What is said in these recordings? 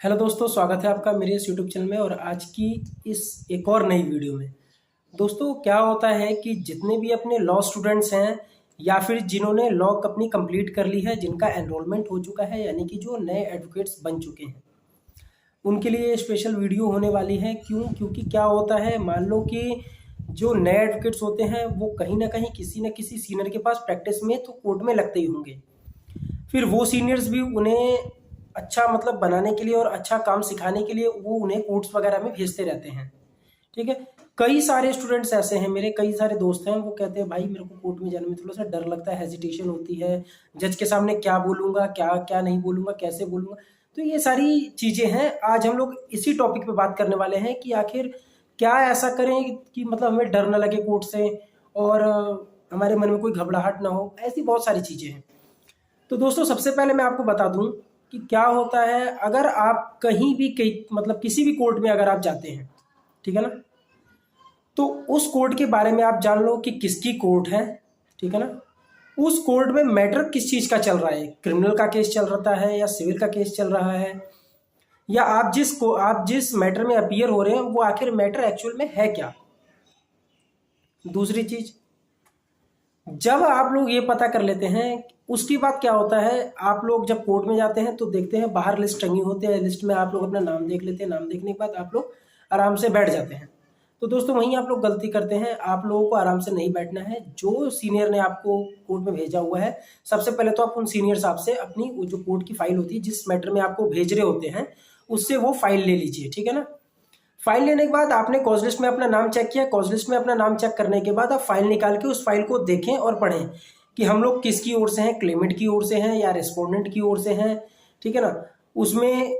Hello दोस्तों, स्वागत है आपका मेरे इस यूट्यूब चैनल में। और आज की इस एक और नई वीडियो में दोस्तों क्या होता है कि जितने भी अपने लॉ स्टूडेंट्स हैं या फिर जिन्होंने लॉ अपनी कंप्लीट कर ली है, जिनका एनरोलमेंट हो चुका है, यानी कि जो नए एडवोकेट्स बन चुके हैं, उनके लिए स्पेशल वीडियो होने वाली है। क्योंकि क्या होता है, मान लो कि जो नए एडवोकेट्स होते हैं वो कहीं ना कहीं किसी न किसी सीनियर के पास प्रैक्टिस में तो कोर्ट में लगते ही होंगे। फिर वो सीनियर्स भी उन्हें अच्छा मतलब बनाने के लिए और अच्छा काम सिखाने के लिए वो उन्हें कोर्ट्स वगैरह में भेजते रहते हैं। ठीक है। कई सारे स्टूडेंट्स ऐसे हैं, मेरे कई सारे दोस्त हैं, वो कहते हैं भाई मेरे को कोर्ट में जाने में थोड़ा सा डर लगता है, हेजिटेशन होती है, जज के सामने क्या बोलूँगा, क्या क्या नहीं बोलूँगा, कैसे बोलूँगा। तो ये सारी चीज़ें हैं। आज हम लोग इसी टॉपिक पे बात करने वाले हैं कि आखिर क्या ऐसा करें कि मतलब हमें डर ना लगे कोर्ट से, और हमारे मन में कोई घबराहट ना हो। ऐसी बहुत सारी चीज़ें हैं। तो दोस्तों सबसे पहले मैं आपको बता दूं कि क्या होता है अगर आप कहीं भी मतलब किसी भी कोर्ट में अगर आप जाते हैं, ठीक है ना, तो उस कोर्ट के बारे में आप जान लो कि किसकी कोर्ट है। ठीक है ना। उस कोर्ट में मैटर किस चीज़ का चल रहा है, क्रिमिनल का केस चल रहा है या सिविल का केस चल रहा है, या आप जिस मैटर में अपीयर हो रहे हैं वो आखिर मैटर एक्चुअल में है क्या। दूसरी चीज, जब आप लोग ये पता कर लेते हैं, उसके बाद क्या होता है, आप लोग जब कोर्ट में जाते हैं तो देखते हैं बाहर लिस्ट टंगी होती है। लिस्ट में आप लोग अपना नाम देख लेते हैं। नाम देखने के बाद आप लोग आराम से बैठ जाते हैं। तो दोस्तों वहीं आप लोग गलती करते हैं। आप लोगों को आराम से नहीं बैठना है। जो सीनियर ने आपको कोर्ट में भेजा हुआ है, सबसे पहले तो आप उन सीनियर साहब से अपनी वो जो कोर्ट की फाइल होती है, जिस मैटर में आपको भेज रहे होते हैं, उससे वो फाइल ले लीजिए। ठीक है ना। फाइल लेने के बाद आपने कॉज लिस्ट में अपना नाम चेक किया। कॉज लिस्ट में अपना नाम चेक करने के बाद आप फाइल निकाल के उस फाइल को देखें और पढ़ें कि हम लोग किसकी ओर से हैं, क्लेमेंट की ओर से हैं या रेस्पोंडेंट की ओर से हैं। ठीक है ना। उसमें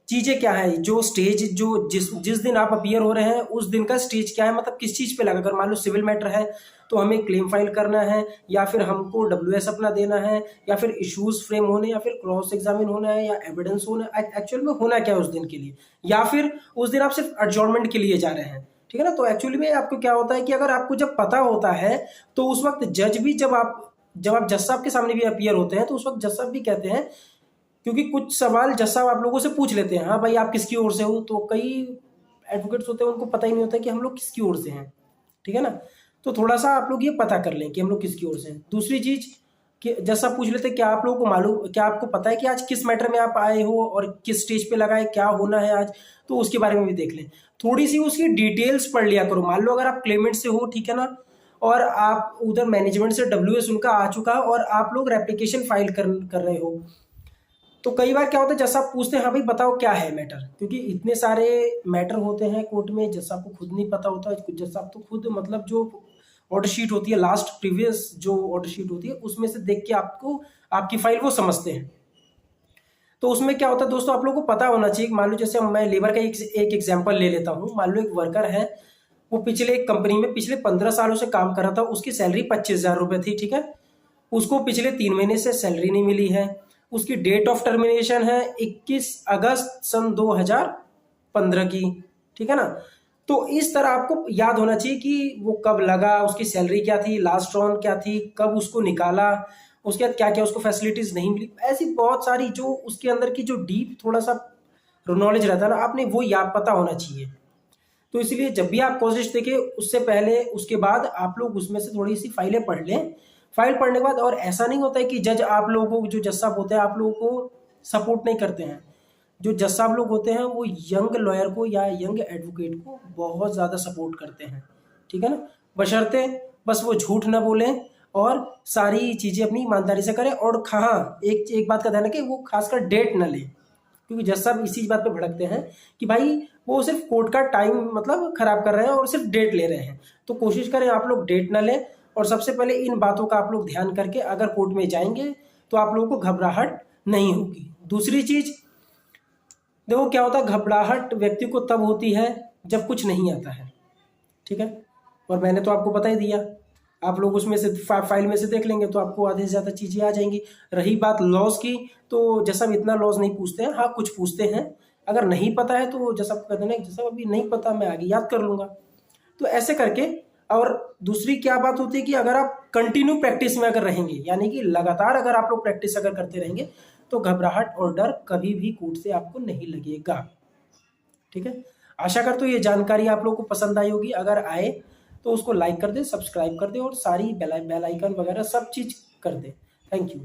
चीजें क्या है, जो स्टेज जो जिस जिस दिन आप अपीयर हो रहे हैं उस दिन का स्टेज क्या है, मतलब किस चीज पे लगा। अगर मान लो सिविल मैटर है तो हमें क्लेम फाइल करना है, या फिर हमको डब्ल्यूएस अपना देना है, या फिर इश्यूज फ्रेम होने, या फिर क्रॉस एग्जामिन होना है, या एविडेंस होना है, एक्चुअल में होना क्या है उस दिन के लिए, या फिर उस दिन आप सिर्फ एडजॉर्नमेंट के लिए जा रहे हैं। ठीक है ना। तो एक्चुअली में आपको क्या होता है कि अगर आपको जब पता होता है तो उस वक्त जज भी जब आप जज साहब के सामने भी अपीयर होते हैं तो उस वक्त जज साहब भी कहते हैं, क्योंकि कुछ सवाल जज साहब आप लोगों से पूछ लेते हैं, हाँ भाई आप किसकी ओर से हो। तो कई एडवोकेट्स होते हैं उनको पता ही नहीं होता कि हम लोग किसकी ओर से हैं। ठीक है ना। तो थोड़ा सा आप लोग ये पता कर लें कि हम लोग किसकी ओर से हैं। दूसरी चीज कि जज साहब पूछ लेते हैं, क्या आप लोगों को मालूम, क्या आपको पता है कि आज किस मैटर में आप आए हो और किस स्टेज पे लगा है, क्या होना है आज। तो उसके बारे में भी देख लें। थोड़ी सी उसकी डिटेल्स पढ़ लिया करो। मान लो अगर आप क्लेमेंट से हो, ठीक है ना, और आप उधर मैनेजमेंट से डब्ल्यूएस उनका आ चुका है और आप लोग रेप्लिकेशन फाइल कर रहे हो, तो कई बार क्या होता है, जज साहब पूछते हैं हाँ भाई बताओ क्या है मैटर, क्योंकि इतने सारे मैटर होते हैं कोर्ट में, जज साहब को खुद नहीं पता होता। जज साहब तो खुद मतलब जो ऑर्डर शीट होती है, लास्ट प्रीवियस जो ऑर्डर शीट होती है, उसमें से देख के आपको आपकी फाइल वो समझते हैं। तो उसमें क्या होता है दोस्तों, आप लोगों को पता होना चाहिए। मान लो जैसे मैं लेबर का एक एग्जाम्पल ले लेता हूँ। मान लो एक वर्कर है, वो पिछले एक कंपनी में पिछले 15 सालों से काम कर रहा था। उसकी सैलरी 25,000 रुपये थी। ठीक है। उसको पिछले 3 महीने से सैलरी नहीं मिली है। उसकी डेट ऑफ टर्मिनेशन है 21 अगस्त सन 2015 की। ठीक है ना। तो इस तरह आपको याद होना चाहिए कि वो कब लगा, उसकी सैलरी क्या थी, लास्ट ऑन क्या थी, कब उसको निकाला, उसके बाद क्या क्या उसको फैसिलिटीज नहीं मिली। ऐसी बहुत सारी जो उसके अंदर की जो डीप थोड़ा सा नॉलेज रहता है ना, आपने वो याद पता होना चाहिए। तो इसलिए जब भी आप कोशिश देखें उससे पहले उसके बाद आप लोग उसमें से थोड़ी सी फाइलें पढ़ लें। फाइल पढ़ने के बाद, और ऐसा नहीं होता है कि जज आप लोगों को, जो जज साहब होते हैं आप लोगों को सपोर्ट नहीं करते हैं। जो जज साहब लोग होते हैं वो यंग लॉयर को या यंग एडवोकेट को बहुत ज़्यादा सपोर्ट करते हैं। ठीक है ना। बशर्ते बस वो झूठ ना बोलें और सारी चीज़ें अपनी ईमानदारी से करें। और हाँ, एक एक बात का ध्यान है कि वो खासकर डेट ना लें, क्योंकि जज साहब इसी बात पे भड़कते हैं कि भाई वो सिर्फ कोर्ट का टाइम मतलब खराब कर रहे हैं और सिर्फ डेट ले रहे हैं। तो कोशिश करें आप लोग डेट ना लें। और सबसे पहले इन बातों का आप लोग ध्यान करके अगर कोर्ट में जाएंगे तो आप लोगों को घबराहट नहीं होगी। दूसरी चीज, देखो क्या होता है, घबराहट व्यक्ति को तब होती है जब कुछ नहीं आता है। ठीक है। और मैंने तो आपको बता ही दिया। आप लोग उसमें से फाइल में से देख लेंगे तो आपको आधे से ज़्यादा चीज़ें आ जाएंगी। रही बात लॉज की, तो जैसा अब इतना लॉज नहीं पूछते हैं, हाँ कुछ पूछते हैं। अगर नहीं पता है तो जैसा आपको कहते हैं ना, जैसा अभी नहीं पता मैं आगे याद कर लूँगा। तो ऐसे करके। और दूसरी क्या बात होती है कि अगर आप कंटिन्यू प्रैक्टिस में अगर रहेंगे, यानी कि लगातार अगर आप लोग प्रैक्टिस अगर करते रहेंगे, तो घबराहट और डर कभी भी कोर्ट से आपको नहीं लगेगा। ठीक है, आशा करता हूँ ये जानकारी आप लोगों को पसंद आई होगी। अगर आए तो उसको लाइक कर दे, सब्सक्राइब कर दे और सारी बेल आइकन वगैरह सब चीज़ कर दे। Thank you.